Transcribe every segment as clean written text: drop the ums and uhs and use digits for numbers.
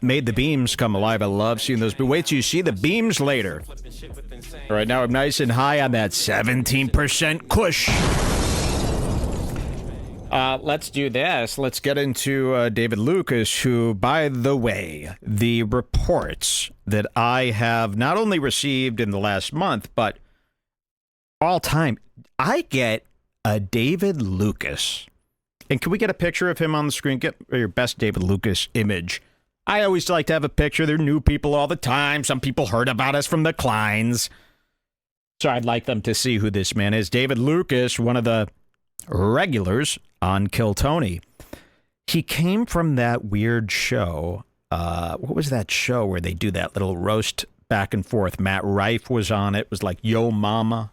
made the beams come alive. I love seeing those. But wait till you see the beams later. All right, now I'm nice and high on that 17% kush. Let's do this. Let's get into David Lucas, who, by the way, the reports that I have not only received in the last month, but all time, I get a David Lucas. And can we get a picture of him on the screen? Get your best David Lucas image. I always like to have a picture. There are new people all the time. Some people heard about us from the Kleins. So I'd like them to see who this man is. David Lucas, one of the regulars on Kill Tony. He came from that weird show. What was that show where they do that little roast back and forth? Matt Rife was on it. It was like Yo Mama,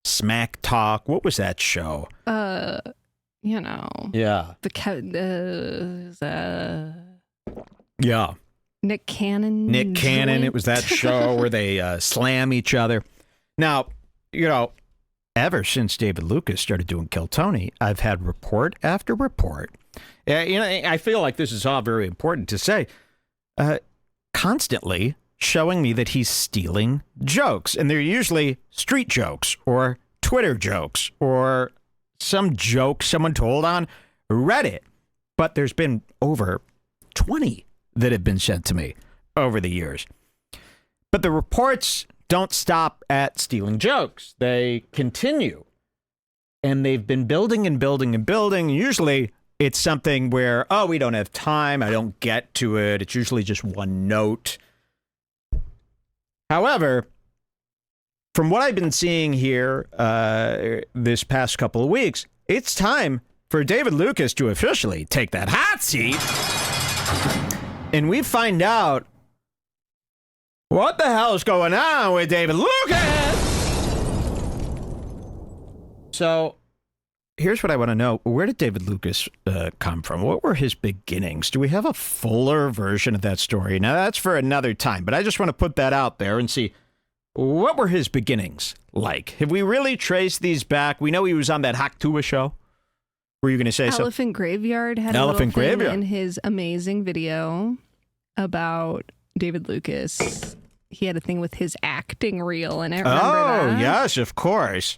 Smack Talk. What was that show? You know. Yeah. Yeah. Nick Cannon. Nick Cannon. It was that show where they slam each other. Now, you know, ever since David Lucas started doing Kill Tony, I've had report after report. You know, I feel like this is all very important to say. Constantly showing me that he's stealing jokes. And they're usually street jokes or Twitter jokes or some joke someone told on Reddit. But there's been over 20 that have been sent to me over the years. But the reports don't stop at stealing jokes. They continue. And they've been building and building and building. Usually it's something where, oh, we don't have time. I don't get to it. It's usually just one note. However, from what I've been seeing here this past couple of weeks, it's time for David Lucas to officially take that hot seat. And we find out what the hell is going on with David Lucas. So here's what I want to know. Where did David Lucas come from? What were his beginnings? Do we have a fuller version of that story? Now, that's for another time, but I just want to put that out there and see, what were his beginnings like? Have we really traced these back? We know he was on that Haktua show. Were you going to say so? Elephant Graveyard had a little thing in his amazing video about David Lucas. He had a thing with his acting reel in it. Remember that? Yes, of course.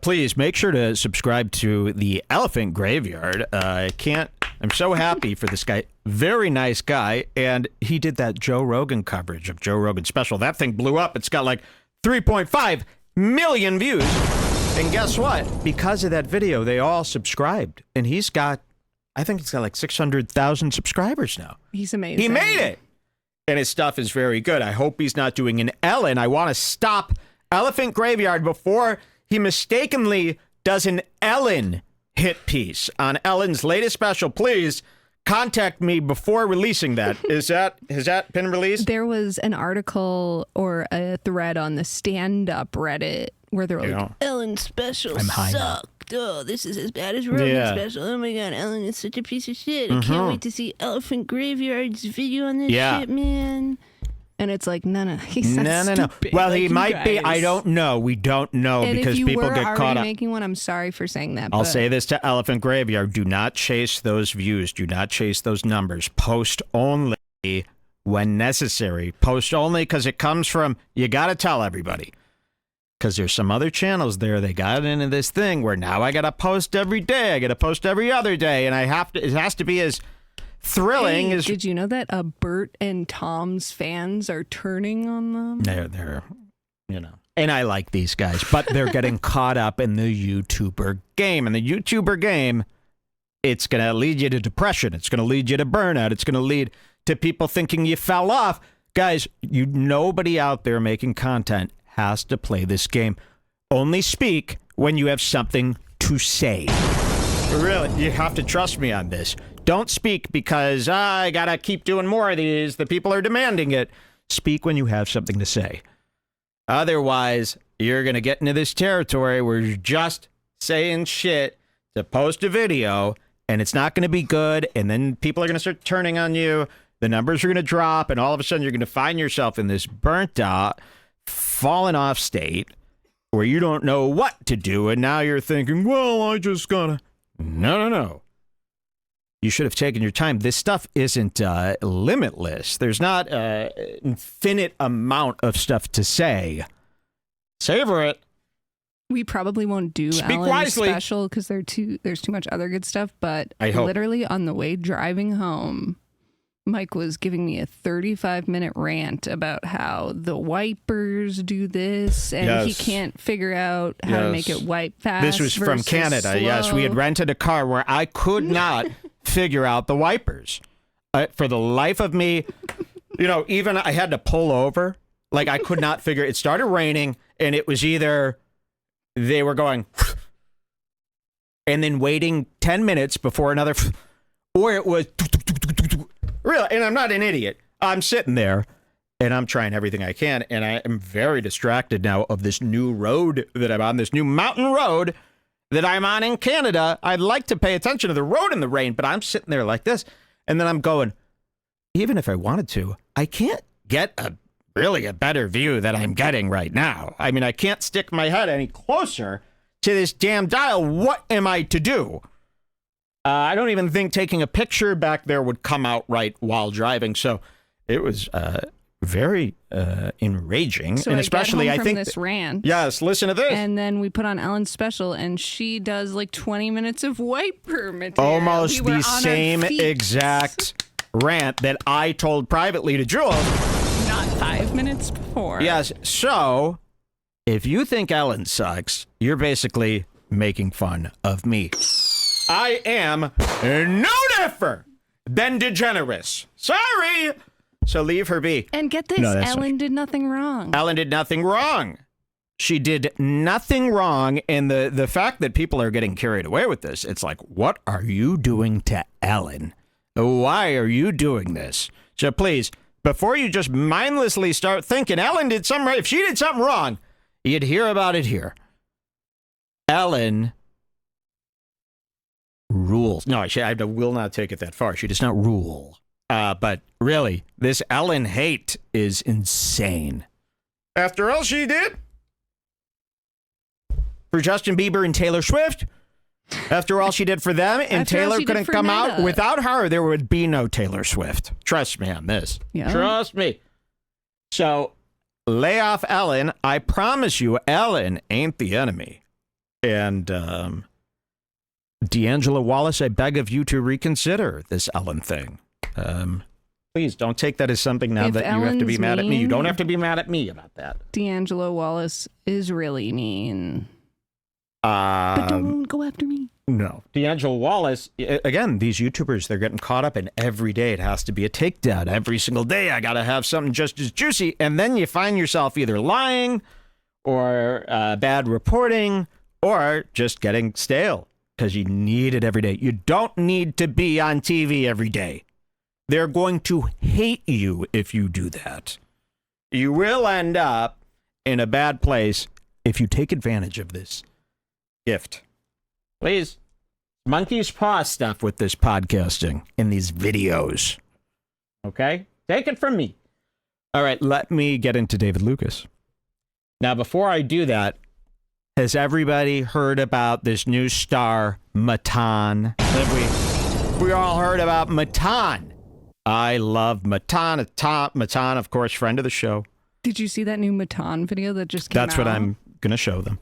Please make sure to subscribe to the Elephant Graveyard. I'm so happy for this guy. Very nice guy. And he did that Joe Rogan coverage of Joe Rogan special. That thing blew up. It's got like 3.5 million views. And guess what? Because of that video, they all subscribed. And he's got, I think he's got like 600,000 subscribers now. He's amazing. He made it. And his stuff is very good. I hope he's not doing an Ellen. I want to stop Elephant Graveyard before he mistakenly does an Ellen hit piece on Ellen's latest special. Please contact me before releasing that. Has that been released? There was an article or a thread on the stand-up Reddit where they're like, Ellen's special sucked. Oh, this is as bad as Rogan's special. Oh my God, Ellen is such a piece of shit. I can't wait to see Elephant Graveyard's video on this shit, man. And it's like, no. He's not stupid. Well, like, he might be. I don't know. We don't know and because people get caught up. Making one, I'm sorry for saying that. I'll say this to Elephant Graveyard. Do not chase those views. Do not chase those numbers. Post only when necessary. Post only because it comes from, you got to tell everybody. Because there's some other channels there. They got into this thing where now I got to post every day. I got to post every other day. And it has to be as thrilling as... Did you know that Bert and Tom's fans are turning on them? They're, and I like these guys, but they're getting caught up in the YouTuber game. And the YouTuber game, it's going to lead you to depression. It's going to lead you to burnout. It's going to lead to people thinking you fell off. Guys, nobody out there making content has to play this game. Only speak when you have something to say. Really, you have to trust me on this. Don't speak because I gotta keep doing more of these. The people are demanding it. Speak when you have something to say. Otherwise, you're gonna get into this territory where you're just saying shit to post a video, and it's not gonna be good, and then people are gonna start turning on you. The numbers are gonna drop, and all of a sudden you're gonna find yourself in this burnt out, fallen off state where you don't know what to do, and now you're thinking, well, I just gotta... No. you should have taken your time. This stuff isn't limitless. There's not an infinite amount of stuff to say. Savor it. We probably won't do Ellen's special because there's too much other good stuff. But literally on the way driving home, Mike was giving me a 35-minute rant about how the wipers do this, and he can't figure out how to make it wipe fast. This was from Canada. Slow. Yes, we had rented a car where I could not figure out the wipers. For the life of me, even I had to pull over. Like, I could not figure. It started raining, and it was either they were going and then waiting 10 minutes before another, or it was really. And I'm not an idiot. I'm sitting there and I'm trying everything I can. And I am very distracted now of this new road that I'm on, this new mountain road that I'm on in Canada. I'd like to pay attention to the road in the rain, but I'm sitting there like this. And then I'm going, even if I wanted to, I can't get a better view that I'm getting right now. I mean, I can't stick my head any closer to this damn dial. What am I to do? I don't even think taking a picture back there would come out right while driving. So it was very enraging. So and especially I think this rant. Yes, listen to this. And then we put on Ellen's special, and she does like 20 minutes of wiper material. Almost the same exact rant that I told privately to Jules. Not 5 minutes before. Yes. So if you think Ellen sucks, you're basically making fun of me. I am no different than Degeneres. Sorry. So leave her be. And get this, Ellen did nothing wrong. Ellen did nothing wrong. She did nothing wrong. And the fact that people are getting carried away with this, it's like, what are you doing to Ellen? Why are you doing this? So please, before you just mindlessly start thinking Ellen did something right, if she did something wrong, you'd hear about it here. Ellen rules. No, I will not take it that far. She does not rule. But really, this Ellen hate is insane. After all she did for Justin Bieber and Taylor Swift, after all she did for them, and Taylor couldn't come out. Without her, there would be no Taylor Swift. Trust me on this. Yeah. Trust me. So, lay off Ellen. I promise you, Ellen ain't the enemy. And, D'Angelo Wallace, I beg of you to reconsider this Ellen thing. Please don't take that as something now that you have to be mad at me. You don't have to be mad at me about that. D'Angelo Wallace is really mean. But don't go after me. No. D'Angelo Wallace, again, these YouTubers, they're getting caught up in every day. It has to be a takedown. Every single day, I got to have something just as juicy. And then you find yourself either lying or bad reporting or just getting stale because you need it every day. You don't need to be on TV every day. They're going to hate you if you do that. You will end up in a bad place if you take advantage of this gift. Please. Monkey's paw stuff with this podcasting in these videos. Okay? Take it from me. All right, let me get into David Lucas. Now, before I do that, has everybody heard about this new star, Matan? Have we all heard about Matan? I love Matan. Matan, of course, friend of the show. Did you see that new Matan video that just came out? That's what I'm going to show them.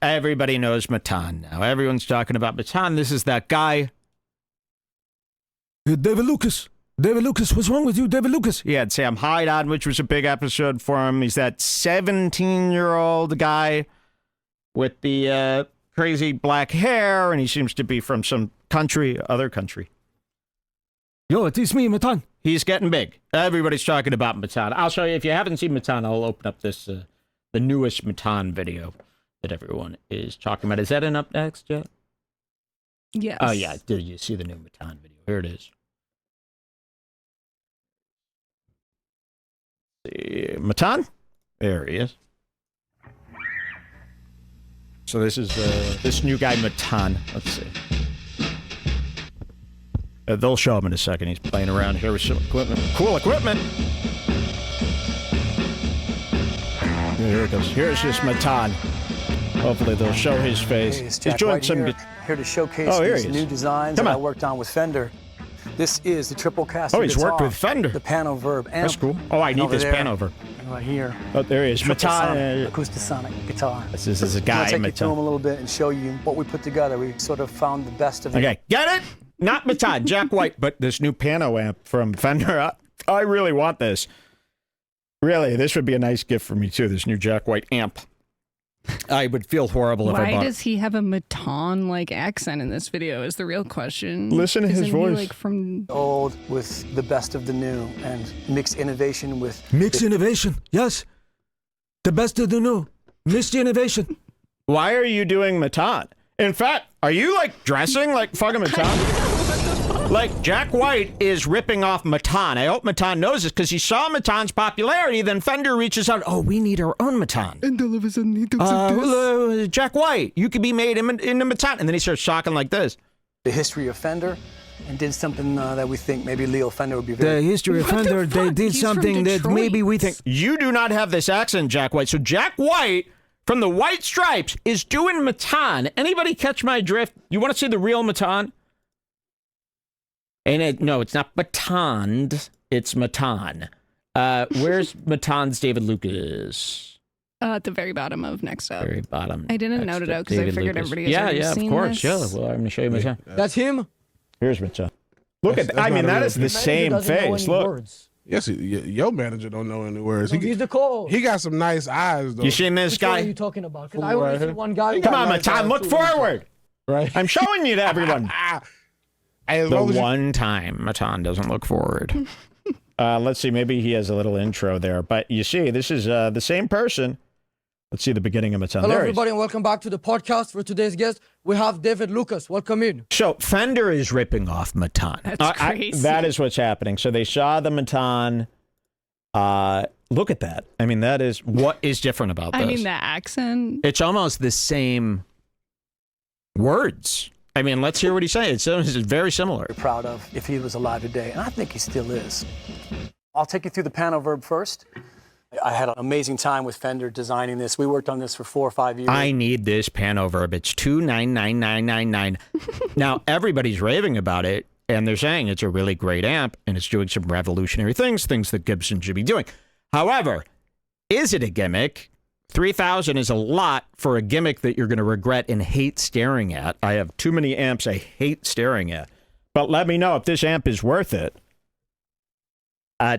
Everybody knows Matan now. Everyone's talking about Matan. This is that guy. David Lucas. David Lucas, what's wrong with you, David Lucas? He had Sam Hyde on, which was a big episode for him. He's that 17-year-old guy with the crazy black hair, and he seems to be from some other country. Yo, it is me, Matan. He's getting big. Everybody's talking about Matan. I'll show you. If you haven't seen Matan, I'll open up this the newest Matan video that everyone is talking about. Is that up next yet? Yes. Oh, yeah. Did you see the new Matan video? Here it is. See, Matan? There he is. So this is this new guy, Matan. Let's see. They'll show him in a second. He's playing around here with some equipment. Cool equipment. Here it goes. Here's this Matan. Hopefully they'll show his face. Hey, he's doing some. here to showcase these new designs that I worked on with Fender. This is the triple caster. Oh, he's guitar, worked with Fender. The Pano Verb amp. That's cool. Oh, I need this Pano Verb. Right here. Oh, there he is. Matan. Acoustasonic guitar. This is a guy. I'm gonna take you to him a little bit and show you what we put together. We sort of found the best of it. Okay, get it? Not Matan, Jack White, but this new Pano amp from Fender. I really want this. Really, this would be a nice gift for me too. This new Jack White amp. I would feel horrible if I bought it. Why does he have a Matan-like accent in this video is the real question. Listen to his voice. Like from old with the best of the new and mix innovation with... Mix innovation, yes. The best of the new. Mixed innovation. Why are you doing Matan? In fact, are you like dressing like fucking Matan? Like, Jack White is ripping off Matan. I hope Matan knows this, because he saw Matan's popularity, then Fender reaches out, oh, we need our own Matan. And all of a sudden he talks Jack White, you could be made into Matan. And then he starts talking like this. The history of Fender, and did something that we think maybe Leo Fender would be very... The history of Fender, they did something that maybe we think... You do not have this accent, Jack White. So Jack White, from the White Stripes, is doing Matan. Anybody catch my drift? You want to see the real Matan? And no, it's not Batoned, it's Matan. Where's Matan's David Lucas? at the very bottom of next up. Very bottom. I didn't note it out because I figured everybody has seen of course. This. Yeah, well, I'm going to show you Matan. That's him? Here's Matan. Look at that. I mean, that is the same face. Look. Words. Yes, your manager don't know any words. He's the code. He got some nice eyes, though. You seen this Which guy? What are you talking about? Because I only see one guy. Come on, Matan, look forward. Right. I'm showing you to everyone. The one time Matan doesn't look forward. Let's see, maybe he has a little intro there. But you see, this is the same person. Let's see the beginning of Matan. Hello, everybody, and welcome back to the podcast. For today's guest, we have David Lucas. Welcome in. So Fender is ripping off Matan. That's crazy. That is what's happening. So they saw the Matan. Look at that. I mean, that is what is different about this. I mean, the accent. It's almost the same words. I mean, let's hear what he's saying. It's very similar. Very proud of if he was alive today, and I think he still is. I'll take you through the Pano Verb first. I had an amazing time with Fender designing this. We worked on this for 4 or 5 years. I need this Pano Verb. It's $299,999. Now, everybody's raving about it, and they're saying it's a really great amp, and it's doing some revolutionary things that Gibson should be doing. However, is it a gimmick? $3,000 is a lot for a gimmick that you're going to regret and hate staring at. I have too many amps I hate staring at. But let me know if this amp is worth it.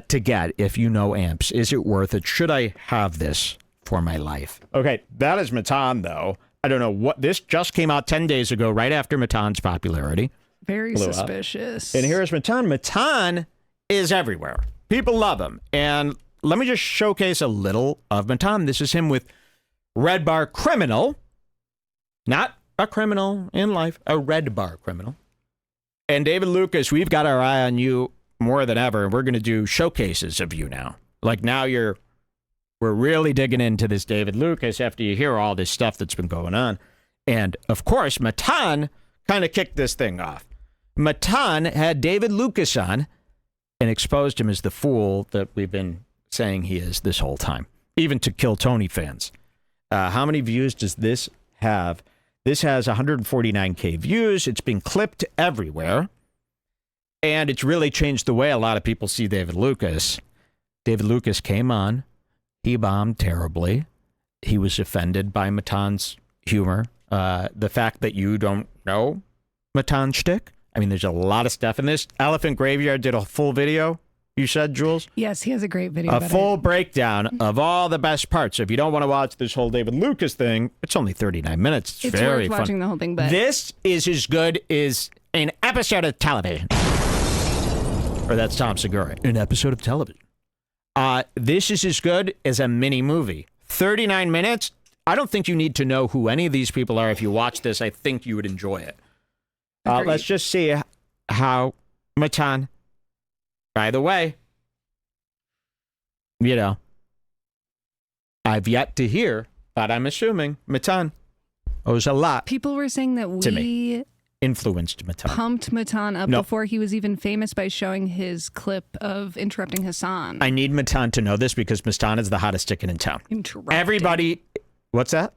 To get, if you know amps, is it worth it? Should I have this for my life? Okay, that is Matan, though. I don't know what, this just came out 10 days ago, right after Matan's popularity. Very suspicious. And here's Matan. Matan is everywhere. People love him. And let me just showcase a little of Matan. This is him with Redbar Criminal. Not a criminal in life, a Redbar criminal. And David Lucas, we've got our eye on you more than ever, and we're going to do showcases of you now. Like now we're really digging into this David Lucas after you hear all this stuff that's been going on. And of course, Matan kind of kicked this thing off. Matan had David Lucas on and exposed him as the fool that we've been saying he is this whole time, even to Kill Tony fans. How many views does this have? This has 149K views. It's been clipped everywhere. And it's really changed the way a lot of people see David Lucas. David Lucas came on. He bombed terribly. He was offended by Matan's humor. The fact that you don't know Matan's shtick. I mean, there's a lot of stuff in this. Elephant Graveyard did a full video, you said, Jules? Yes, he has a great video. A full breakdown of all the best parts. So if you don't want to watch this whole David Lucas thing, it's only 39 minutes. It's very worth fun. Watching the whole thing, but this is as good as an episode of television. Or that's Tom Segura. An episode of television. This is as good as a mini movie. 39 minutes. I don't think you need to know who any of these people are. If you watch this, I think you would enjoy it. Let's just see how Matan, by the way, you know, I've yet to hear, but I'm assuming Matan owes a lot. People were saying that we influenced Matan. Pumped Matan up before he was even famous by showing his clip of interrupting Hassan. I need Matan to know this because Matan is the hottest ticket in town. Everybody, what's that?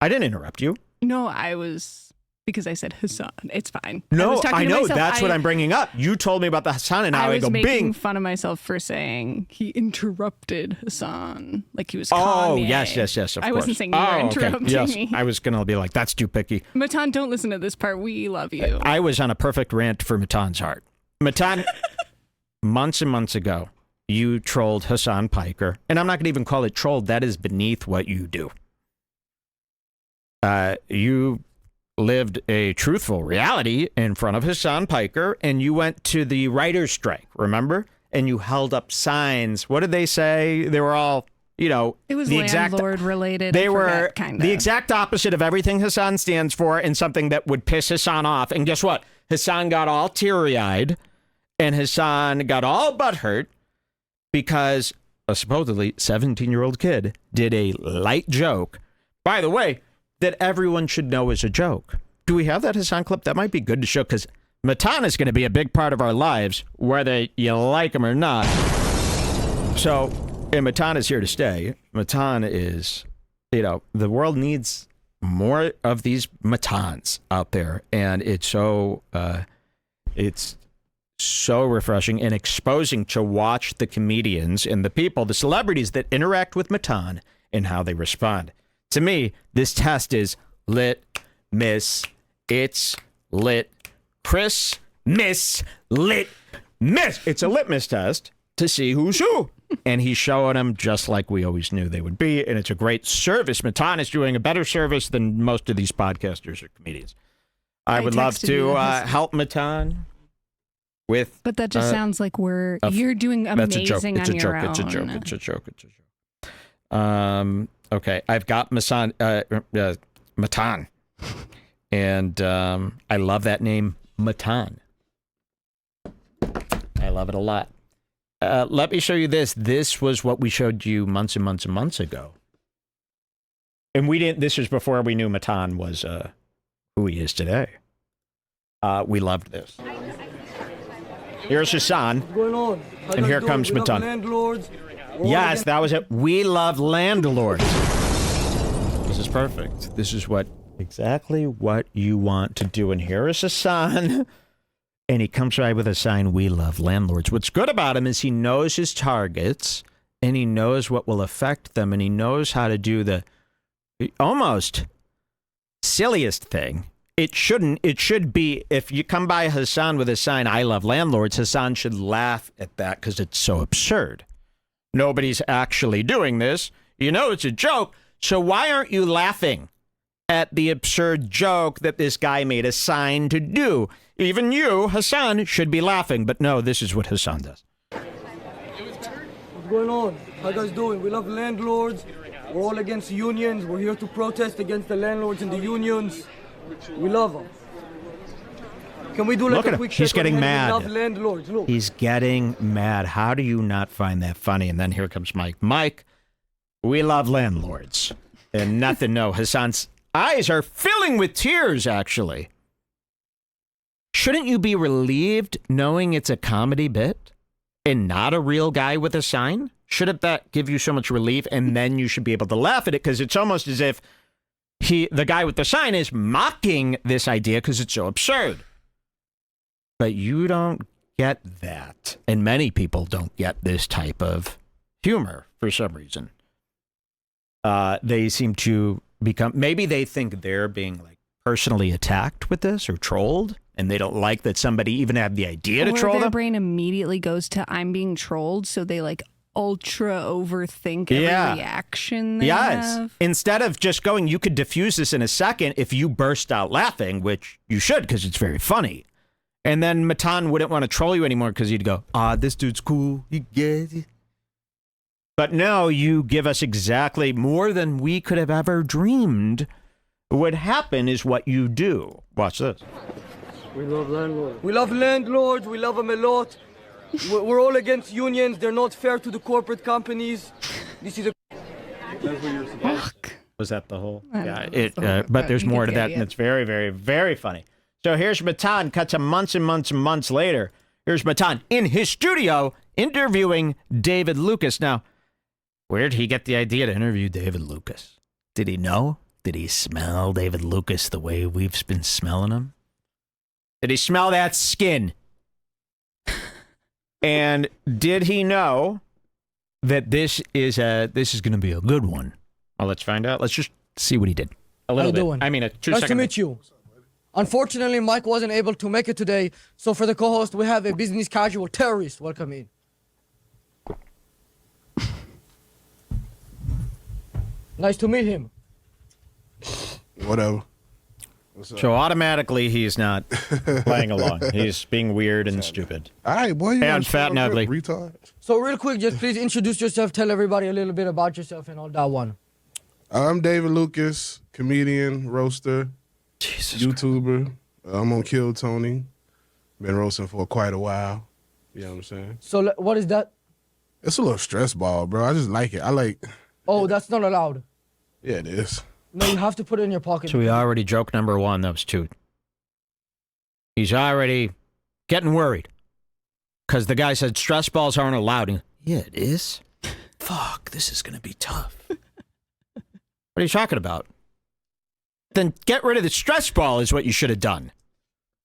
I didn't interrupt you. No, I was because I said Hassan. It's fine. No, I know. Myself. That's what I'm bringing up. You told me about the Hassan, and now I I was go, making bing. fun of myself for saying he interrupted Hassan, like he was Oh, Kanye. yes, of course. I wasn't saying you were interrupting yes. me. I was going to be like, that's too picky. Matan, don't listen to this part. We love you. I was on a perfect rant for Matan's heart. Matan, months and months ago, you trolled Hassan Piker, and I'm not going to even call it trolled. That is beneath what you do. You lived a truthful reality in front of Hassan Piker, and you went to the writer's strike, remember? And you held up signs. What did they say? They were all, you know, It was the landlord related. They I were forgot, kinda. the exact opposite of everything Hassan stands for, and something that would piss Hassan off. And guess what? Hassan got all teary-eyed, and Hassan got all butthurt because a supposedly 17-year-old kid did a light joke. By the way, that everyone should know is a joke. Do we have that Hassan clip? That might be good to show, because Matan is going to be a big part of our lives, whether you like him or not. So, and Matan is here to stay. Matan is, you know, the world needs more of these Matans out there, and it's so refreshing and exposing to watch the comedians and the people, the celebrities that interact with Matan and how they respond. To me, this test is lit, miss, it's lit, Chris, miss, lit, miss. It's a litmus test to see who's who. And he's showing them just like we always knew they would be. And it's a great service. Matan is doing a better service than most of these podcasters or comedians. I would love to help Matan with. But that just sounds like you're doing amazing on your own. It's a joke. Okay, I've got Matan, and I love that name, Matan. I love it a lot. Let me show you this. This was what we showed you months and months and months ago. And we didn't, this was before we knew Matan was who he is today. We loved this. Here's Hassan. What's going on? And here comes Matan. Landlords. Yes, that was it. We love landlords. This is perfect. This is exactly what you want to do. And here is Hassan. And he comes right with a sign, we love landlords. What's good about him is he knows his targets, and he knows what will affect them, and he knows how to do the almost silliest thing. It should be, if you come by Hassan with a sign, I love landlords, Hassan should laugh at that because it's so absurd. Nobody's actually doing this. You know it's a joke, so why aren't you laughing at the absurd joke that this guy made a sign to do? Even you, Hassan, should be laughing, but no, this is what Hassan does. What's going on? How you guys doing? We love landlords. We're all against unions. We're here to protest against the landlords and the unions. We love them. Can we do like a quick He's getting mad. We love landlords. Look. He's getting mad. How do you not find that funny? And then here comes Mike. Mike, we love landlords. And nothing, no. Hassan's eyes are filling with tears, actually. Shouldn't you be relieved knowing it's a comedy bit and not a real guy with a sign? Shouldn't that give you so much relief? And then you should be able to laugh at it, because it's almost as if the guy with the sign is mocking this idea because it's so absurd. But you don't get that. And many people don't get this type of humor for some reason. They seem to become, maybe they think they're being like personally attacked with this or trolled, and they don't like that somebody even had the idea to troll their them. brain immediately goes to I'm being trolled, so they like ultra overthink every reaction they have. Instead of just going, you could diffuse this in a second if you burst out laughing, which you should because it's very funny. And then Matan wouldn't want to troll you anymore because he'd go, this dude's cool. You get it. But no, you give us exactly more than we could have ever dreamed would happen is what you do. Watch this. We love landlords. We love landlords. We love them a lot. We're all against unions. They're not fair to the corporate companies. This is a... Fuck. Was that the whole? Yeah, but there's more to that, and it's very, very, very funny. So here's Matan, cut to months and months and months later. Here's Matan in his studio interviewing David Lucas. Now, where did he get the idea to interview David Lucas? Did he know Did he smell David Lucas the way we've been smelling him? Did he smell that skin? And did he know that this is going to be a good one? Well, let's find out. Let's just see what he did. A little bit. Doing? I mean, a 2 nice second. to meet you. Unfortunately, Mike wasn't able to make it today, so for the co-host, we have a business casual terrorist. Welcome in. Nice to meet him. Whatever. So automatically, he's not playing along. He's being weird and stupid. All right, boy. You And fat and ugly. Retard. So real quick, just please introduce yourself, tell everybody a little bit about yourself and all that one. I'm David Lucas, comedian, roaster, Jesus YouTuber. I'm on Kill Tony. Been roasting for quite a while. You know what I'm saying? So what is that? It's a little stress ball, bro. I just like it. I like... Oh, that's not allowed. Yeah, it is. No, you have to put it in your pocket. So we already joke number one. That was 2. He's already getting worried because the guy said stress balls aren't allowed. Yeah, it is. Fuck, this is gonna be tough. What are you talking about? Then get rid of the stress ball is what you should have done.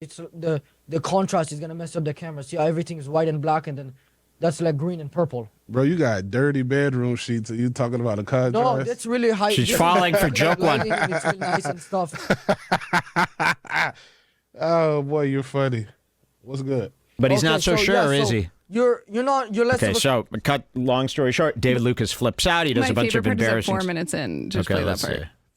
It's the contrast is gonna mess up the camera. See how everything is white and black, and then that's like green and purple. Bro, you got dirty bedroom sheets. Are you talking about a contrast? No, that's really high. She's falling for joke one. It's really nice and stuff. Oh boy, you're funny. What's good? But he's Okay, not so so, sure, yeah, is so he? You're less Okay, of a... so cut long story short, David Lucas flips out. He does My a bunch of favorite part is embarrassing. at 4 minutes in. Just play that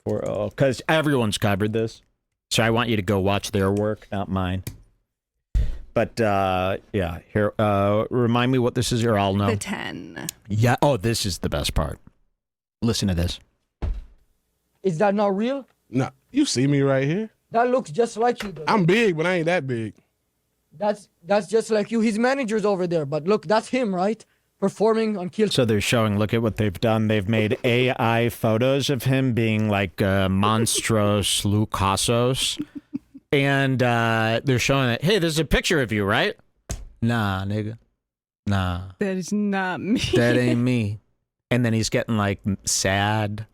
part. Because everyone's covered this, so I want you to go watch their work, not mine. But yeah, here, remind me what this is, or I'll know. The 10. Yeah. Oh, this is the best part. Listen to this. Is that not real? Nah, you see me right here. That looks just like you, though. I'm big, but I ain't that big. That's just like you. His manager's over there, but look, that's him, right? Performing on Kill. So they're showing. Look at what they've done. They've made AI photos of him being like monstros Lucasos. And they're showing that, hey, there's a picture of you, right? Nah, nigga. Nah. That is not me. That ain't me. And then he's getting like sad.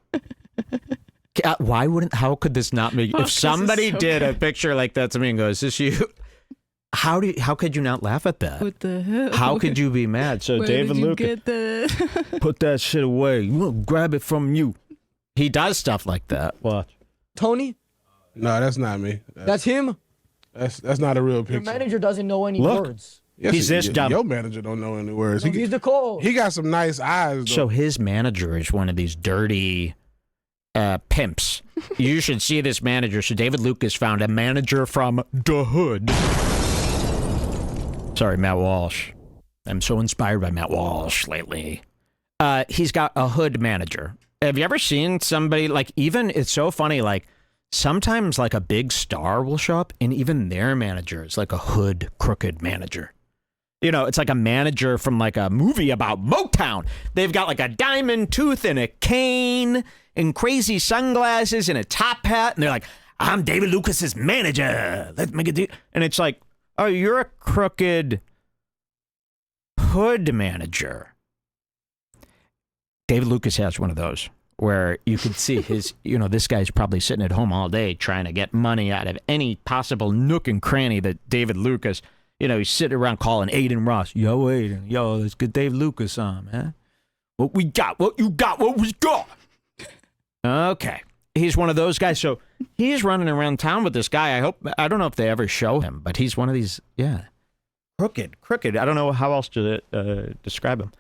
How could this not be? If somebody so did a bad. picture like that to me and goes, is this you? How could you not laugh at that? What the hell? How could you be mad? So Where David did you Lucas, get the... put that shit away. You won't grab it from you. He does stuff like that. Watch. Tony, No, that's not me. that's him. That's not a real Your picture. manager doesn't know any Look. words. Yes, He's this dumb. Your manager don't know any words. No, he's the co-host. He got some nice eyes, though. So his manager is one of these dirty pimps. You should see this manager. So David Lucas found a manager from the hood. Sorry, Matt Walsh. I'm so inspired by Matt Walsh lately. He's got a hood manager. Have you ever seen somebody like, even, it's so funny, like sometimes like a big star will show up and even their manager is like a hood crooked manager. You know, it's like a manager from like a movie about Motown. They've got like a diamond tooth and a cane and crazy sunglasses and a top hat. And they're like, I'm David Lucas's manager. Let's make a deal. And it's like, oh, you're a crooked hood manager. David Lucas has one of those where you could see his, you know, this guy's probably sitting at home all day trying to get money out of any possible nook and cranny that David Lucas, you know, he's sitting around calling Aiden Ross. Yo, Aiden, yo, let's get Dave Lucas on, man. What we got, what you got, what we got. Okay. He's one of those guys. So he's running around town with this guy. I don't know if they ever show him, but he's one of these, yeah. Crooked. I don't know how else to describe him.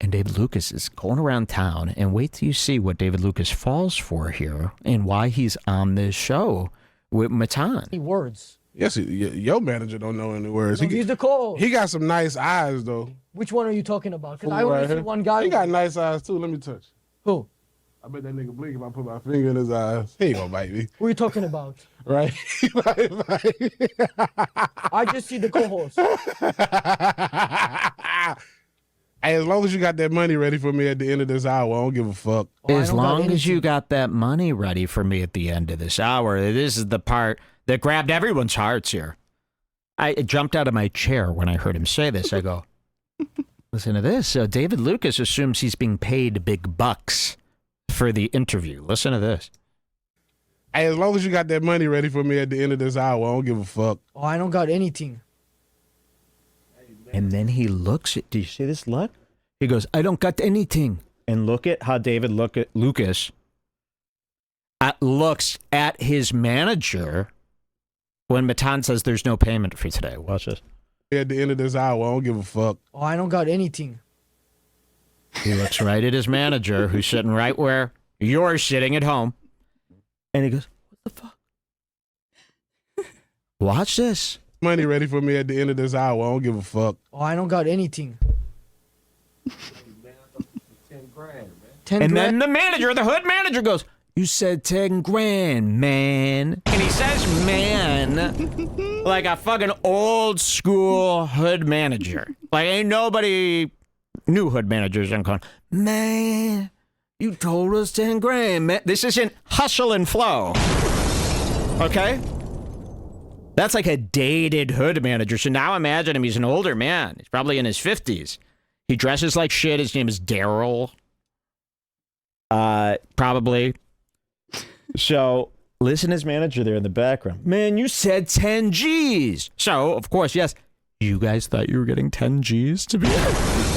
And David Lucas is going around town, and wait till you see what David Lucas falls for here and why he's on this show with Matan. Any words. Yes, your manager don't know any words. No, he's the co-host. He got some nice eyes, though. Which one are you talking about? Because Who I only right see here? one guy. He got nice eyes, too. Let me touch. Who? I bet that nigga blink if I put my finger in his eyes. He ain't gonna bite me. Who are you talking about? Right? He might bite me. I just see the co-host. Hey, as long as you got that money ready for me at the end of this hour, I don't give a fuck. Oh, I As don't got long as you anything. got that money ready for me at the end of this hour, this is the part that grabbed everyone's hearts here. I jumped out of my chair when I heard him say this. I go, listen to this. David Lucas assumes he's being paid big bucks for the interview. Listen to this. Hey, as long as you got that money ready for me at the end of this hour, I don't give a fuck. Oh, I don't got anything. And then he looks at, do you see this look? He goes, I don't got anything. And look at how Lucas looks at his manager when Matan says there's no payment for today. Watch this. At the end of this hour, I don't give a fuck. Oh, I don't got anything. He looks right at his manager, who's sitting right where you're sitting at home. And he goes, what the fuck? Watch this. Money ready for me at the end of this hour, I don't give a fuck. Oh, I don't got anything. 10 grand, man. 10 And grand? then the manager, the hood manager goes, you said 10 grand, man. And he says man like a fucking old school hood manager. Like ain't nobody, new hood managers are going, man, you told us 10 grand, man. This isn't hustle and flow. Okay? That's like a dated hood manager. So now imagine him. He's an older man. He's probably in his 50s. He dresses like shit. His name is Daryl. Probably. So listen to his manager there in the background. Man, you said 10 G's. So, of course, yes. You guys thought you were getting 10 G's to be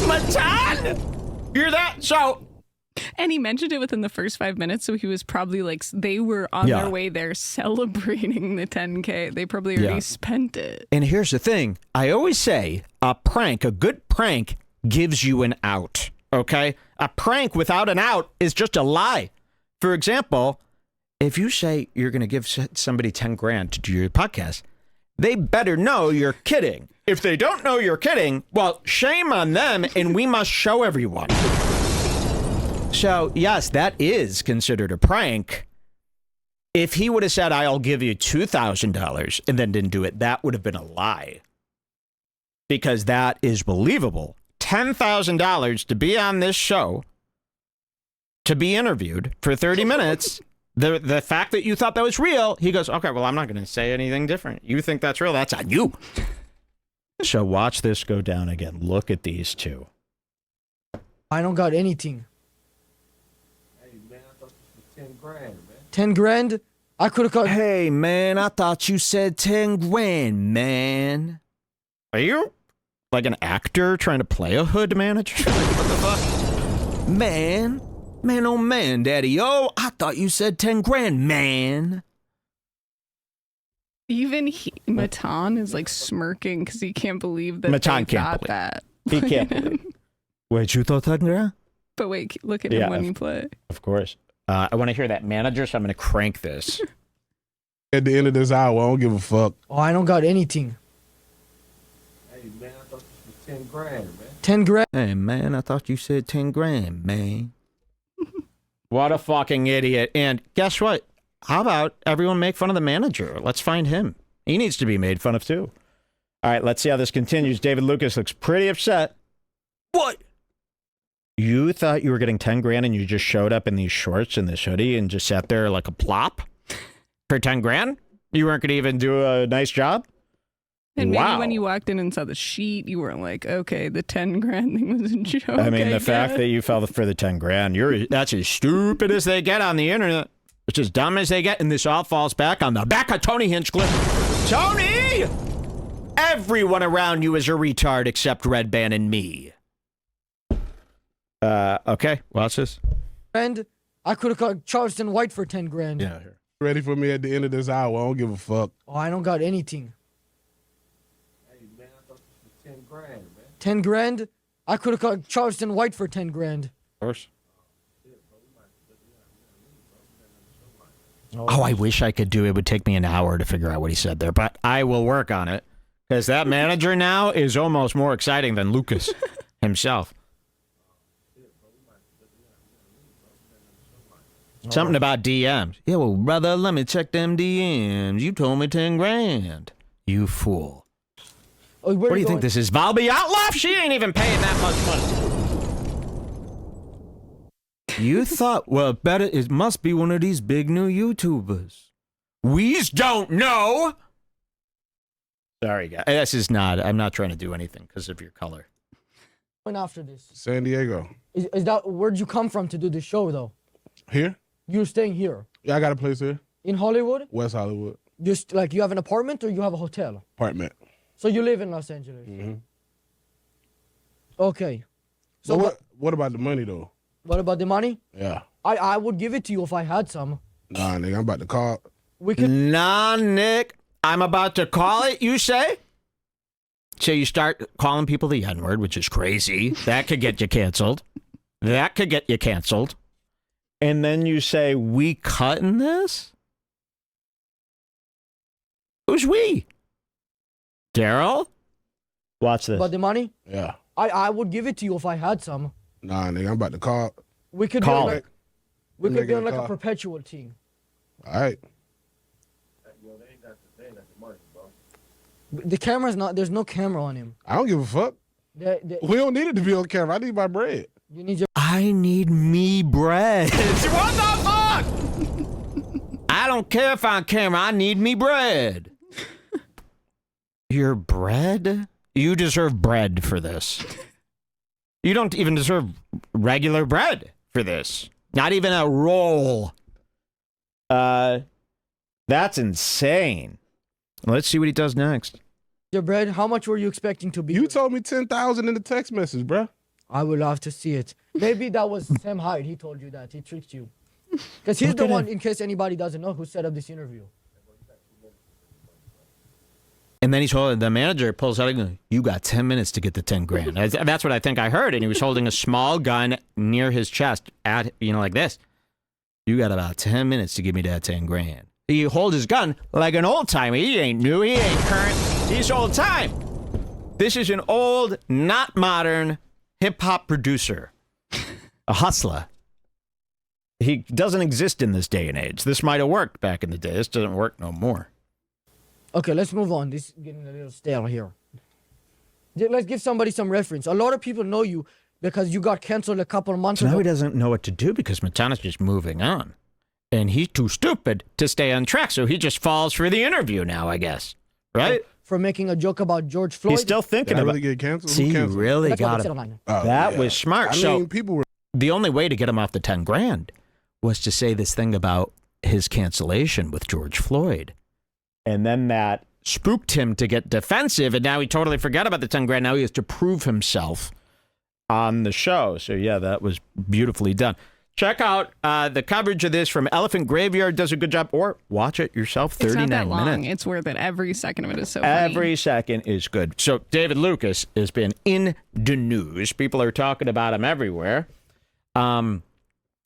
Matan? You're that? So... And he mentioned it within the first 5 minutes, so he was probably like, they were on their way there celebrating the 10K. They probably already spent it. And here's the thing. I always say a good prank gives you an out, okay? A prank without an out is just a lie. For example, if you say you're going to give somebody 10 grand to do your podcast, they better know you're kidding. If they don't know you're kidding, well, shame on them, and we must show everyone. So, yes, that is considered a prank. If he would have said, I'll give you $2,000 and then didn't do it, that would have been a lie. Because that is believable. $10,000 to be on this show, to be interviewed for 30 minutes. The fact that you thought that was real, he goes, okay, well, I'm not going to say anything different. You think that's real? That's on you. So watch this go down again. Look at these two. I don't got anything. 10 grand, man. 10 grand? I could have got... Hey, man, I thought you said 10 grand, man. Are you like an actor trying to play a hood manager? What the fuck? Man, oh man, daddy. Oh, I thought you said 10 grand, man. Even Matan is like smirking because he can't believe that Matan they can't got believe. that. He can't believe. Wait, you thought 10 grand? But wait, look at him when you play. Of course. I want to hear that manager, so I'm going to crank this. At the end of this hour, I don't give a fuck. Oh, I don't got anything. Hey, man, I thought this was 10 grand, man. 10 grand? Hey, man, I thought you said 10 grand, man. What a fucking idiot. And guess what? How about everyone make fun of the manager? Let's find him. He needs to be made fun of, too. All right, let's see how this continues. David Lucas looks pretty upset. What? You thought you were getting 10 grand and you just showed up in these shorts and this hoodie and just sat there like a plop for 10 grand? You weren't going to even do a nice job? And maybe when you walked in and saw the sheet, you weren't like, okay, the 10 grand thing was a joke. I mean, the fact that you fell for the 10 grand, that's as stupid as they get on the internet. It's as dumb as they get, and this all falls back on the back of Tony Hinchcliffe. Tony! Everyone around you is a retard except Red Band and me. Okay, watch this. And I could have got charged in white for 10 grand. Yeah, here. Ready for me at the end of this hour, I don't give a fuck. Oh, I don't got anything. Hey, man, I thought this was 10 grand, man. 10 grand? I could have got charged in white for 10 grand. Of course. Oh, I wish I could do it. It would take me an hour to figure out what he said there, but I will work on it. Because that manager now is almost more exciting than Lucas himself. Something about DMs. Yeah, well, brother, let me check them DMs. You told me 10 grand. You fool. Oh, What do you think this is, Valby Outlaw? She ain't even paying that much money. You thought, well, better it must be one of these big new YouTubers. We's don't know. Sorry, guys. This is not, I'm not trying to do anything because of your color. Going after this? San Diego. Is that, where'd you come from to do the show, though? Here? You're staying here. Yeah, I got a place here. In Hollywood? West Hollywood. Just like you have an apartment or you have a hotel? Apartment. So you live in Los Angeles? Okay. So So what about the money though? what about the money? Yeah. I would give it to you if I had some. Nah, nigga, I'm about to call. We could. Nah, Nick, I'm about to call it, you say? So you start calling people the N-word, which is crazy. That could get you canceled. That could get you canceled. And then you say, we cutting this? Who's we? Daryl? Watch this. About the money? Yeah. I would give it to you if I had some. Nah, nigga, I'm about to call. We could Call do it. like, we could Nigga, do like a call. perpetual team. All right. The camera's not. There's no camera on him. I don't give a fuck. We don't need it to be on camera. I need my bread. You need your. I need me bread. What the fuck? I don't care if I'm on camera. I need me bread. Your bread? You deserve bread for this. You don't even deserve regular bread for this. Not even a roll. That's insane. Let's see what he does next. Your bread. How much were you expecting to be? You told me 10,000 in the text message, bruh. I would love to see it. Maybe that was Sam Hyde. He told you that. He tricked you. Because he's the one, in case anybody doesn't know, who set up this interview. And then the manager pulls out, and goes, you got 10 minutes to get the 10 grand. That's what I think I heard. And he was holding a small gun near his chest at, like this. You got about 10 minutes to give me that 10 grand. He hold his gun like an old timer. He ain't new. He ain't current. He's old time. This is an old, not modern hip hop producer, a hustler. He doesn't exist in this day and age. This might have worked back in the day. This doesn't work no more. Okay, let's move on. This is getting a little stale here. Let's give somebody some reference. A lot of people know you because you got canceled a couple of months So ago. now he doesn't know what to do because Matan is just moving on. And he's too stupid to stay on track, so he just falls for the interview now, I guess. Right? For making a joke about George Floyd. He's still thinking Did I about really get canceled? See, Who you canceled? really That's what got they said him. online. Oh, That yeah. was smart. I So mean, people were. the only way to get him off the 10 grand was to say this thing about his cancellation with George Floyd. And then that spooked him to get defensive, and now he totally forgot about the 10 grand. Now he has to prove himself on the show. So, yeah, that was beautifully done. Check out the coverage of this from Elephant Graveyard. Does a good job. Or watch it yourself. 39 It's not that long. minutes. It's worth it. Every second of it is so funny. Every second is good. So David Lucas has been in the news. People are talking about him everywhere. I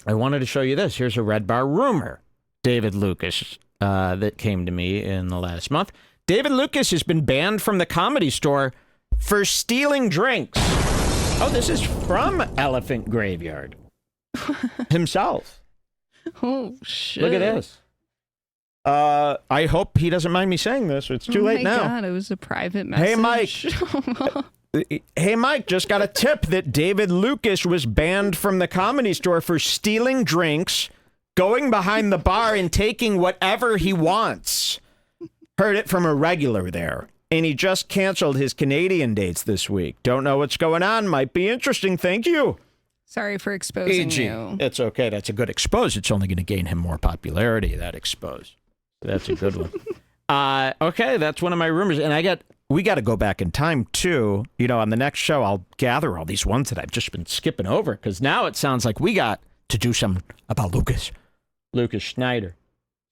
wanted to show you this. Here's a Redbar rumor. David Lucas that came to me in the last month. David Lucas has been banned from the Comedy Store for stealing drinks. Oh, this is from Elephant Graveyard himself. Oh, shit. Look at this. I hope he doesn't mind me saying this. It's too late now. Oh, my God. It was a private message. Hey, Mike. Hey, Mike, just got a tip that David Lucas was banned from the Comedy Store for stealing drinks, going behind the bar, and taking whatever he wants. Heard it from a regular there. And he just canceled his Canadian dates this week. Don't know what's going on. Might be interesting. Thank you. Sorry for exposing you. It's okay. That's a good expose. It's only going to gain him more popularity, that expose. That's a good one. Okay, that's one of my rumors. And we got to go back in time, too. On the next show, I'll gather all these ones that I've just been skipping over, because now it sounds like we got to do something about Lucas Schneider,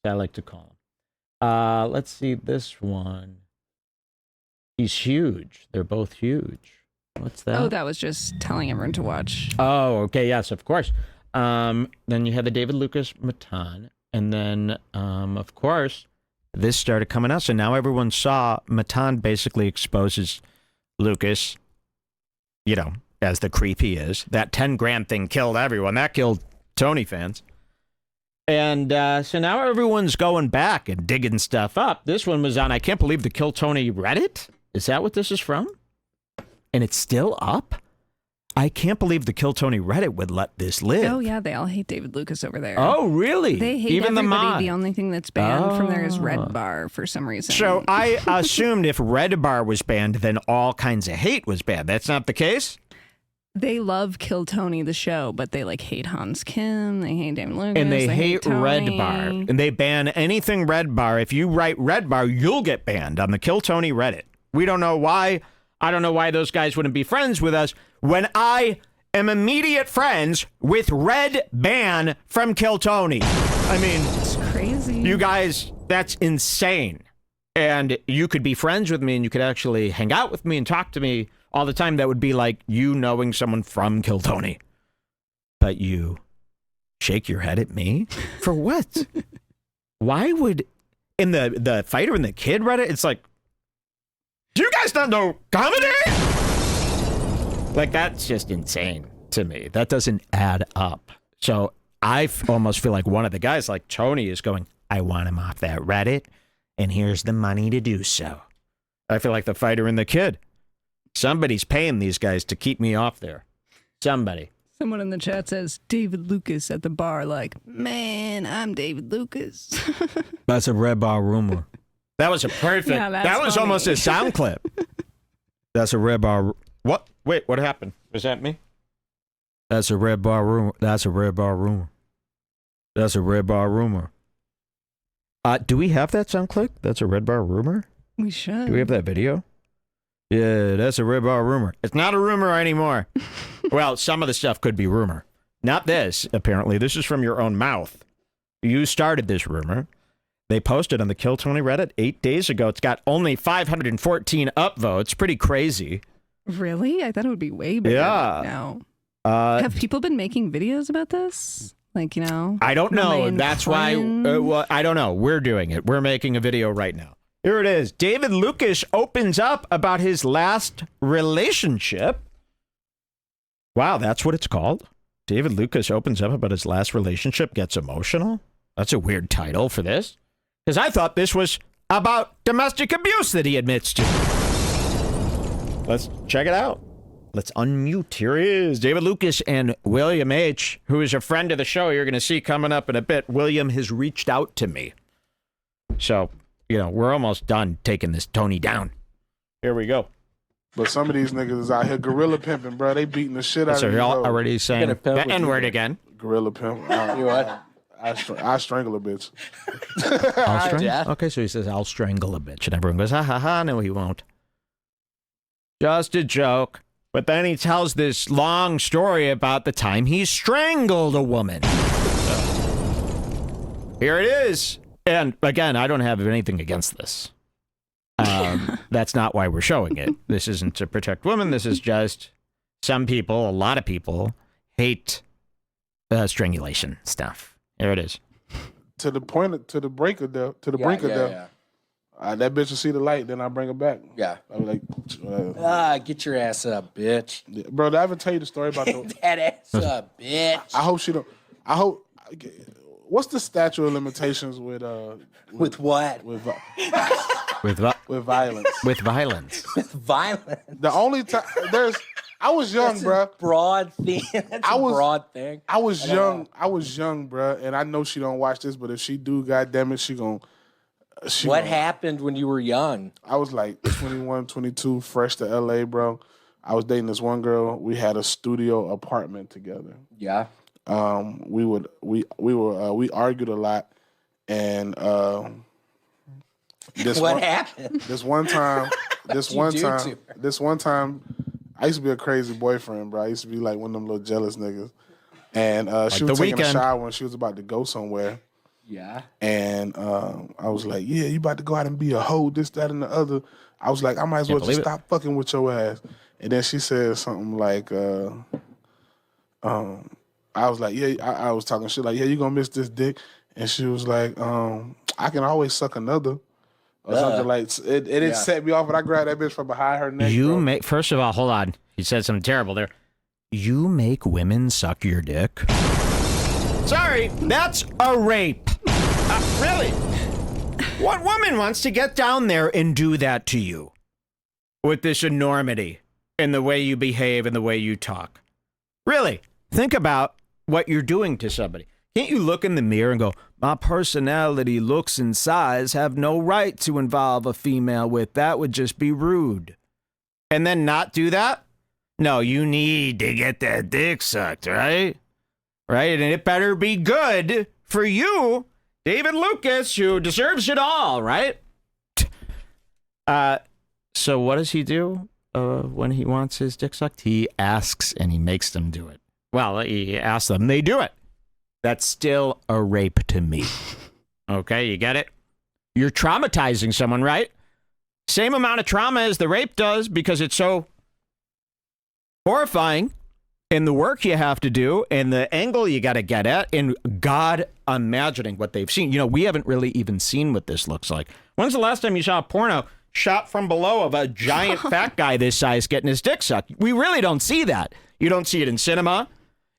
as I like to call him. Let's see this one. He's huge. They're both huge. What's that? Oh, that was just telling everyone to watch. Oh, okay. Yes, of course. Then you had the David Lucas Matan. And then, of course, this started coming out. So now everyone saw Matan basically exposes Lucas, as the creep he is. That 10 grand thing killed everyone. That killed Tony fans. And so now everyone's going back and digging stuff up. This one was on, I can't believe, the Kill Tony Reddit. Is that what this is from? And it's still up? I can't believe the Kill Tony Reddit would let this live. Oh, yeah. They all hate David Lucas over there. Oh, really? They hate even everybody. the The only thing that's banned from there is Redbar for some reason. So I assumed if Redbar was banned, then all kinds of hate was banned. That's not the case? They love Kill Tony, the show, but they like hate Hans Kim, they hate David Lucas, and they hate Tony. Redbar. And they ban anything Redbar. If you write Redbar, you'll get banned on the Kill Tony Reddit. We don't know why. I don't know why those guys wouldn't be friends with us when I am immediate friends with Red Ban from Kill Tony. I mean, it's crazy. You guys, that's insane. And you could be friends with me and you could actually hang out with me and talk to me all the time. That would be like you knowing someone from Kill Tony. But you shake your head at me? For what? Why would... In the Fighter and the Kid Reddit, it's like, do you guys not know comedy? Like, that's just insane to me. That doesn't add up. So I almost feel like one of the guys, like Tony, is going, I want him off that Reddit, and here's the money to do so. I feel like the Fighter and the Kid. Somebody's paying these guys to keep me off there. Somebody. Someone in the chat says, David Lucas at the bar, like, man, I'm David Lucas. That's a Redbar rumor. That was a perfect, Yeah, that's that was funny. almost a sound clip. That's a Redbar. What? Wait, what happened? Was that me? That's a Redbar rumor. That's a Redbar rumor. That's a Redbar rumor. Do we have that sound clip? That's a Redbar rumor? We should. Do we have that video? Yeah, that's a Redbar rumor. It's not a rumor anymore. Well, some of the stuff could be rumor. Not this, apparently. This is from your own mouth. You started this rumor. They posted on the Kill Tony Reddit 8 days ago. It's got only 514 upvotes. Pretty crazy. Really? I thought it would be way bigger. Yeah. Now. Uh, Have people been making videos about this? Like, you know? I don't know. Remain That's friends? why. Well, I don't know. We're doing it. We're making a video right now. Here it is. David Lucas opens up about his last relationship. Wow, that's what it's called? David Lucas opens up about his last relationship, gets emotional? That's a weird title for this. Because I thought this was about domestic abuse that he admits to. Let's check it out. Let's unmute. Here he is, David Lucas and William H., who is a friend of the show. You're going to see coming up in a bit. William has reached out to me. So, you know, we're almost done taking this Tony down. Here we go. But some of these niggas is out here gorilla pimping, bro. They beating the shit out So of you're you. already saying the N-word again. Gorilla pimp. You what? I strangle a bitch. I'll strangle? Yeah. Okay, so he says, I'll strangle a bitch. And everyone goes, ha ha ha, no, he won't. Just a joke. But then he tells this long story about the time he strangled a woman. So, here it is. And again, I don't have anything against this. That's not why we're showing it. This isn't to protect women. This is just some people, a lot of people, hate strangulation stuff. Here it is. To the brink of death. Yeah. That bitch will see the light, then I bring her back. Yeah. I was like, Get your ass up, bitch. bro, did I ever tell you the story about the... That ass up, bitch. I hope she don't... I hope... What's the statute of limitations with With what? with With what? with violence? With violence. With violence. The only time I was young, That's bro. a broad thing. That's a broad thing. I was young, bro, and I know she don't watch this, but if she do, goddamn it, she gon' What happened when you were young? I was like 21, 22, fresh to LA, bro. I was dating this one girl. We had a studio apartment together. Yeah. We argued a lot, and What happened? This one time, I used to be a crazy boyfriend, bro. I used to be like one of them little jealous niggas, and she was taking a shower when she was about to go somewhere. Yeah. And I was like, yeah, you about to go out and be a hoe, this, that, and the other. I was like, I might as well just stop fucking with your ass. And then she said something like, I was like, yeah, I was talking shit like, yeah, you gonna miss this dick. And she was like, I can always suck another. Or something like it set me off, and I grabbed that bitch from behind her neck. First of all, hold on. He said something terrible there. You make women suck your dick? Sorry, that's a rape. Really? What woman wants to get down there and do that to you? With this enormity in the way you behave and the way you talk. Really? Think about what you're doing to somebody. Can't you look in the mirror and go, my personality, looks, and size have no right to involve a female with? That would just be rude. And then not do that? No, you need to get that dick sucked, right? Right? And it better be good for you, David Lucas, who deserves it all, right? So what does he do when he wants his dick sucked? He asks and he makes them do it. Well, he asks them, they do it. That's still a rape to me. Okay, you get it? You're traumatizing someone, right? Same amount of trauma as the rape does because it's so horrifying in the work you have to do and the angle you got to get at and God imagining what they've seen. You know, we haven't really even seen what this looks like. When's the last time you saw a porno shot from below of a giant fat guy this size getting his dick sucked? We really don't see that. You don't see it in cinema.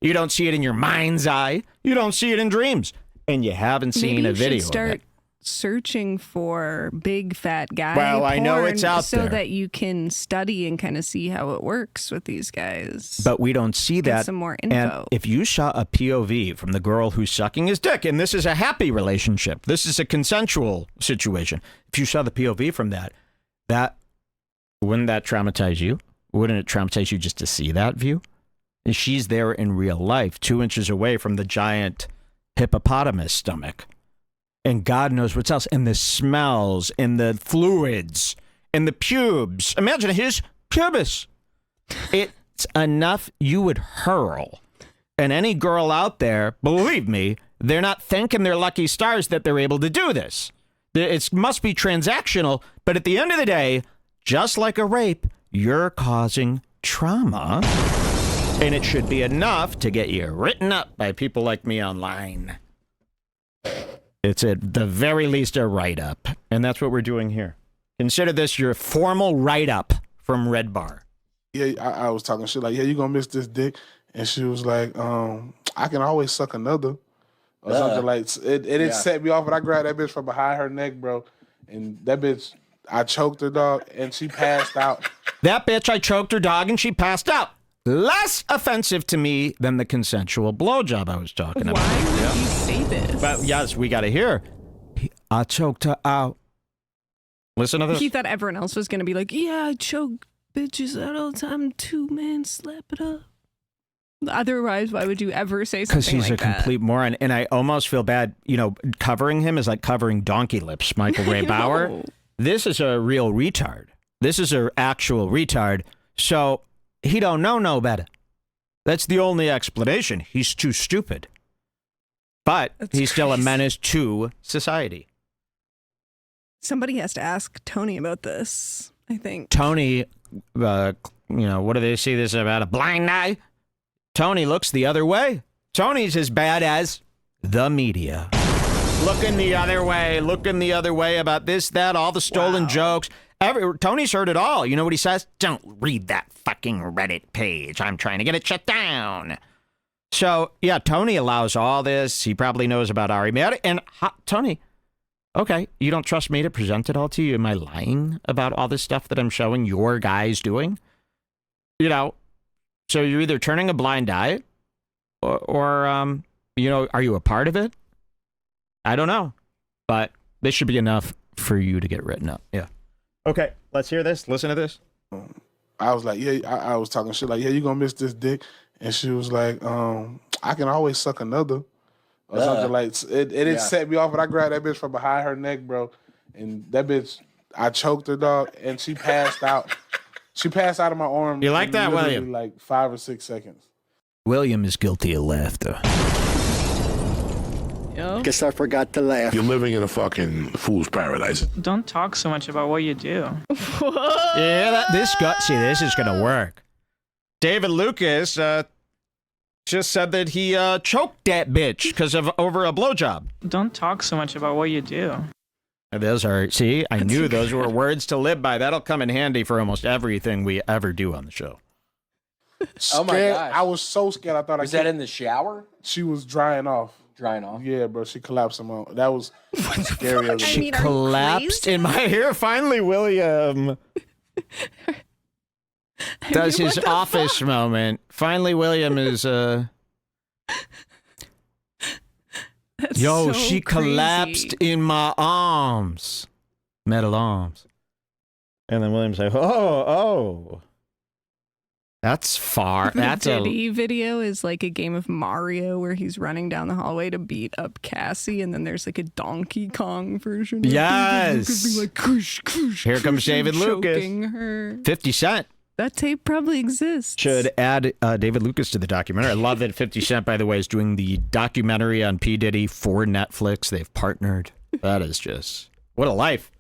You don't see it in your mind's eye. You don't see it in dreams. And you haven't seen a video of it. Searching for big fat guy well, I know porn it's out so there. that you can study and kind of see how it works with these guys. But we don't see Get that. some more info. And if you saw a POV from the girl who's sucking his dick, and this is a happy relationship, this is a consensual situation. If you saw the POV from that wouldn't that traumatize you? Wouldn't it traumatize you just to see that view? And she's there in real life, 2 inches away from the giant hippopotamus stomach. And God knows what else. And the smells and the fluids and the pubes. Imagine his pubis. It's enough you would hurl. And any girl out there, believe me, they're not thanking their lucky stars that they're able to do this. It must be transactional. But at the end of the day, just like a rape, you're causing trauma. And it should be enough to get you written up by people like me online. It's at the very least a write-up. And that's what we're doing here. Consider this your formal write-up from Redbar. Yeah, I was talking shit like, yeah, you gonna miss this dick? And she was like, I can always suck another. Or something like it set me off, but I grabbed that bitch from behind her neck, bro. And that bitch, I choked her, dog, and she passed out. That bitch, I choked her, dog, and she passed out. Less offensive to me than the consensual blowjob I was talking about. Why would you say this? But yes, we got to hear. I choked her out. Listen to this. He thought everyone else was going to be like, yeah, I choke bitches out all the time too, man. Slap it up. Otherwise, why would you ever say something like that? Because he's a complete moron. And I almost feel bad, covering him is like covering donkey lips, Michael Ray Bauer. This is a real retard. This is an actual retard. So he don't know no better. That's the only explanation. He's too stupid. But he's still a menace to society. Somebody has to ask Tony about this, I think. Tony, what do they say this about? A blind eye? Tony looks the other way. Tony's as bad as the media. Looking the other way about this, that, all the stolen jokes. Tony's heard it all. You know what he says? Don't read that fucking Reddit page. I'm trying to get it shut down. So, yeah, Tony allows all this. He probably knows about Ari Meir. And Tony, okay, you don't trust me to present it all to you? Am I lying about all this stuff that I'm showing your guys doing? So you're either turning a blind eye or are you a part of it? I don't know. But this should be enough for you to get written up. Yeah. Okay, let's hear this. Listen to this. I was like, yeah, I was talking shit like, yeah, you gonna miss this dick? And she was like, I can always suck another. Or something like it set me off, but I grabbed that bitch from behind her neck, bro. And that bitch, I choked her, dog, and she passed out. She passed out of my arm. You like that, William? Like 5 or 6 seconds. William is guilty of laughter. Guess I forgot to laugh. You're living in a fucking fool's paradise. Don't talk so much about what you do. Yeah, this is gonna work. David Lucas just said that he choked that bitch because of over a blowjob. Don't talk so much about what you do. Those are, see, I knew those were words to live by. That'll come in handy for almost everything we ever do on the show. Oh my gosh. I was so scared. I thought Was that in the shower? She was drying off. Drying off? Yeah, bro. She collapsed him out. That was scary. She collapsed in my hair. Finally, William does his office moment. Finally, William is Yo, she collapsed in my arms. Metal arms. And then William's like, oh. That's far. The That's Diddy video is like a game of Mario where he's running down the hallway to beat up Cassie, and then there's like a Donkey Kong version. Yes. Being like, kush, kush, Here comes kush, David and Lucas. choking her. 50 Cent. That tape probably exists. Should add David Lucas to the documentary. I love that 50 Cent, by the way, is doing the documentary on P. Diddy for Netflix. They've partnered. That is just, what a life.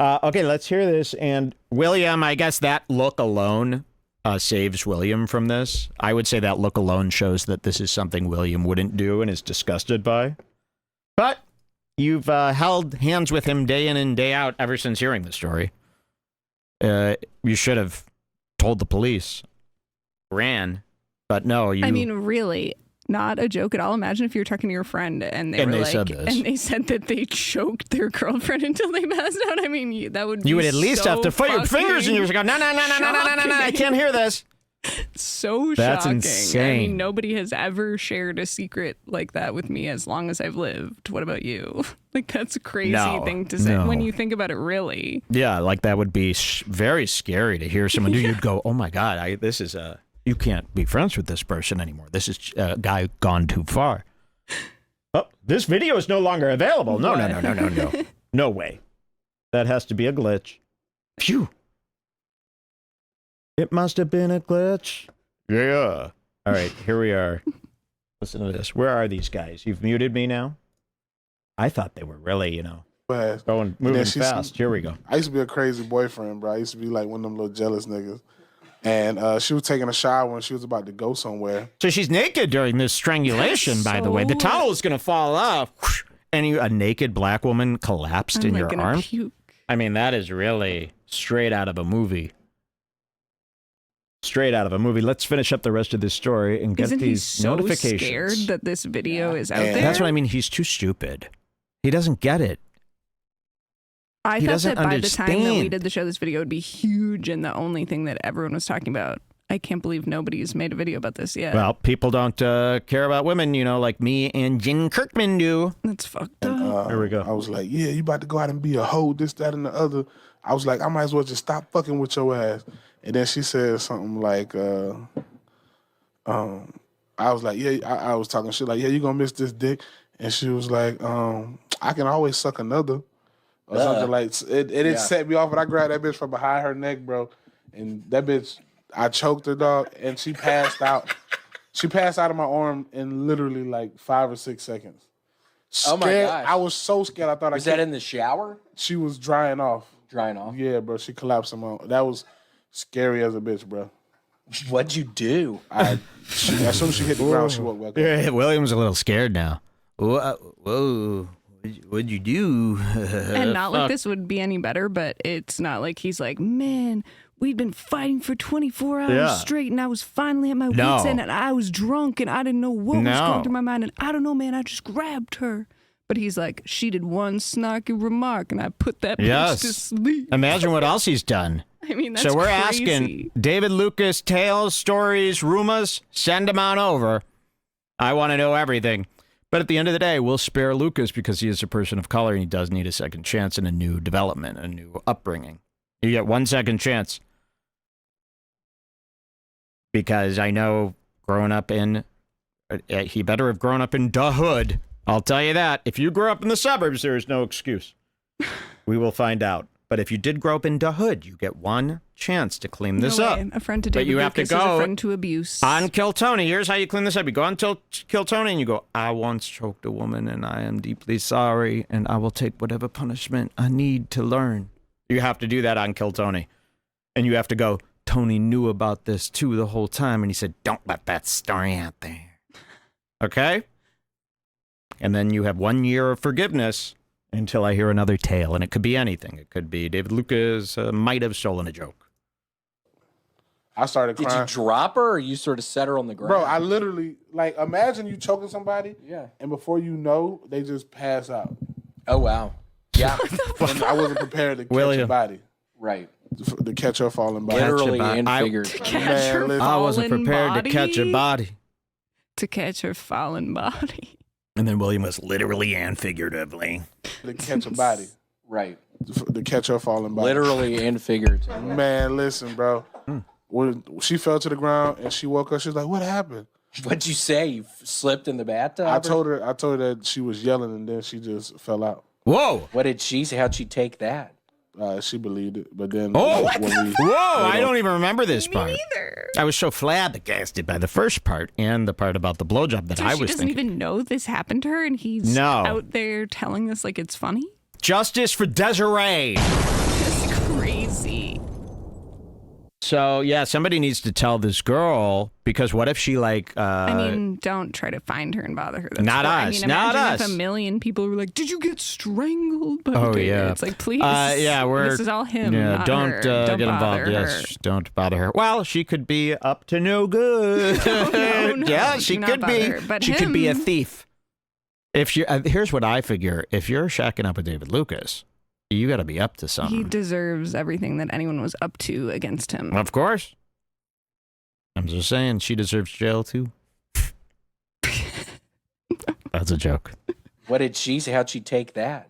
Okay, let's hear this. And William, I guess that look alone saves William from this. I would say that look alone shows that this is something William wouldn't do and is disgusted by. But you've held hands with him day in and day out ever since hearing the story. You should have told the police, ran, but no, you... I mean, really, not a joke at all. Imagine if you were talking to your friend and they said that they choked their girlfriend until they passed out. I mean, that would be You would at least have to put your fingers in yours and go, no, I can't hear this. So That's shocking. insane. I mean, nobody has ever shared a secret like that with me as long as I've lived. What about you? Like, that's a crazy thing to say when you think about it, really. Yeah, like that would be very scary to hear someone do. You'd go, oh my God, this is you can't be friends with this person anymore. This is a guy gone too far. Oh, this video is no longer available. No. No way. That has to be a glitch. Phew. It must have been a glitch. Yeah. All right, here we are. Listen to this. Where are these guys? You've muted me now? I thought they were really, moving fast. Here we go. I used to be a crazy boyfriend, bro. I used to be like one of them little jealous niggas. And she was taking a shower when she was about to go somewhere. So she's naked during this strangulation, by the way. The towel is going to fall off. And a naked black woman collapsed in your arm. Puke. I mean, that is really straight out of a movie. Straight out of a movie. Let's finish up the rest of this story and get Isn't these he so notifications. Scared that this video is out there? That's what I mean. He's too stupid. He doesn't get it. I He thought doesn't that by the time that we understand. did the show, this video would be huge and the only thing that everyone was talking about. I can't believe nobody's made a video about this yet. Well, people don't care about women, like me and Jen Kirkman do. That's fucked up. Here we go. I was like, yeah, you about to go out and be a hoe, this, that, and the other. I was like, I might as well just stop fucking with your ass. And then she said something like, I was like, yeah, I was talking shit like, yeah, you gonna miss this dick. And she was like, I can always suck another. Or something like, it set me off, but I grabbed that bitch from behind her neck, bro. And that bitch, I choked her, dog, and she passed out. She passed out of my arm in literally like 5 or 6 seconds. Oh my gosh. I was so scared. I thought Was that in the shower? She was drying off. Drying off? Yeah, bro. She collapsed in my arm. That was scary as a bitch, bro. What'd you do? As soon as she hit the ground, she woke back up. Yeah, William's a little scared now. Whoa. What'd you do? And not like this would be any better, but it's not like he's like, man, we'd been fighting for 24 hours straight, and I was finally at my wits' end, and I was drunk, and I didn't know what was going through my mind, and I don't know, man, I just grabbed her. But he's like, she did one snarky remark, and I put that bitch to sleep. Imagine what else he's done. I mean, that's So we're crazy. asking David Lucas tales, stories, rumors, send them on over. I want to know everything. But at the end of the day, we'll spare Lucas because he is a person of color and he does need a second chance and a new development, a new upbringing. You get 1 second chance. Because I know growing up in, he better have grown up in the hood. I'll tell you that. If you grew up in the suburbs, there is no excuse. We will find out. But if you did grow up in the hood, you get 1 chance to clean this up. A friend to But David you have to Lucas is go a friend to abuse. on Kill Tony. Here's how you clean this up. You go on Kill Tony and you go, I once choked a woman and I am deeply sorry and I will take whatever punishment I need to learn. You have to do that on Kill Tony. And you have to go, Tony knew about this too the whole time and he said, don't let that story out there. Okay? And then you have 1 year of forgiveness until I hear another tale. And it could be anything. It could be David Lucas might have stolen a joke. I started crying. Did you drop her or you sort of set her on the ground? Bro, I literally, like, imagine you choking somebody, Yeah. and before you know, they just pass out. Oh, wow. Yeah. And I wasn't prepared to catch William. her body, Right. to catch her falling body. Literally Catch a and body. figuratively. Catch Man, her listen. I wasn't fallen prepared to catch a body. To catch her fallen body. And then William was literally and figuratively. To catch a body. Right. To catch her falling body. Literally and figuratively. Man, listen, bro. when she fell to the ground and she woke up, she was like, "What happened?" What'd you say? You slipped in the bathtub? I told her that she was yelling and then she just fell out. Whoa! What did she say? How'd she take that? She believed it, but then whoa! Whoa! I don't even remember this part. Neither. I was so flabbergasted by the first part and the part about the blowjob that I was thinking. She doesn't even know this happened to her, and he's out there telling us like it's funny. Justice for Desiree. That's crazy. So, yeah, somebody needs to tell this girl, because what if she, like... I mean, don't try to find her and bother her. That's not us, I mean, not imagine us. if a million people were like, did you get strangled by Oh, David? yeah. It's like, please. This is all him, Yeah, not don't her. get Don't involved. bother Yes, her. don't bother her. Well, she could be up to no good. No, yeah, she do not could bother be. her. But she could be a him- thief. If you here's what I figure: if you're shacking up with David Lucas, you got to be up to something. He deserves everything that anyone was up to against him. Of course. I'm just saying, she deserves jail too. That's a joke. What did she say? How'd she take that?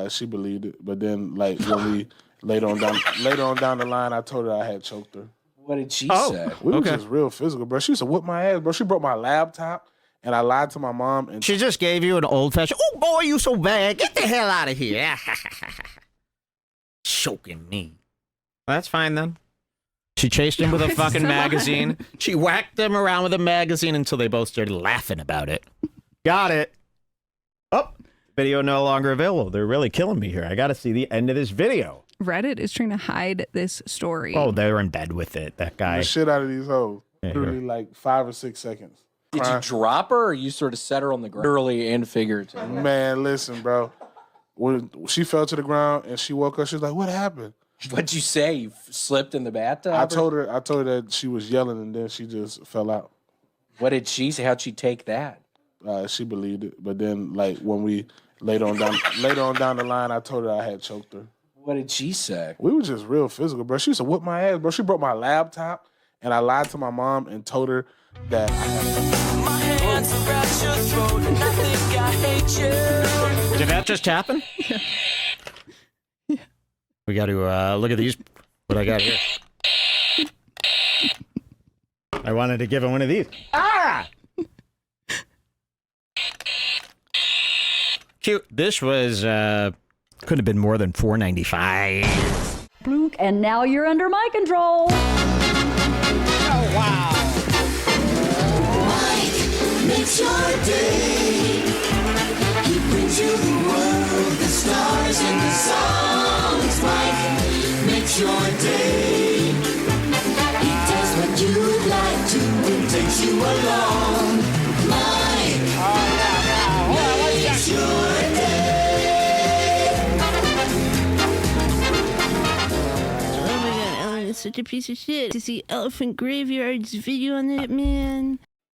She believed it, but then like when we later on down the line, I told her I had choked her. What did she say? We were just real physical, bro. She used to whip my ass, bro. She broke my laptop, and I lied to my mom. And She just gave you an old-fashioned, oh, boy, you so bad. Get the hell out of here. Choking me. Well, that's fine, then. She chased him with a fucking magazine. She whacked him around with a magazine until they both started laughing about it. Got it. Oh, video no longer available. They're really killing me here. I got to see the end of this video. Reddit is trying to hide this story. Oh, they're in bed with it, that guy. the shit out of these hoes. Yeah, Literally like 5 or 6 seconds. Did you drop her or you sort of set her on the ground? Literally and figuratively. Man, listen, bro. When she fell to the ground and she woke up, she was like, "What happened?" What'd you say? You slipped in the bathtub? I told her that she was yelling and then she just fell out. What did she say? How'd she take that? She believed it, but then like when we later on down the line, I told her I had choked her. What did she say? We were just real physical, bro. She used to whip my ass, bro. She broke my laptop, and I lied to my mom and told her that I had. My hands around your throat, and I think I hate you. Did that just happen? Yeah. We got to look at these. What I got here. I wanted to give him one of these. Ah! Cute. This was could have been more than $4.95. Blunk, and now you're under my control. Oh wow! Mike makes your day. He brings you the world, the stars, and the songs. Mike makes your day. He does what you'd like to and takes you along. Mike makes your day. Oh my god, Ellen is such a piece of shit. To see Elephant Graveyard's video on it, man.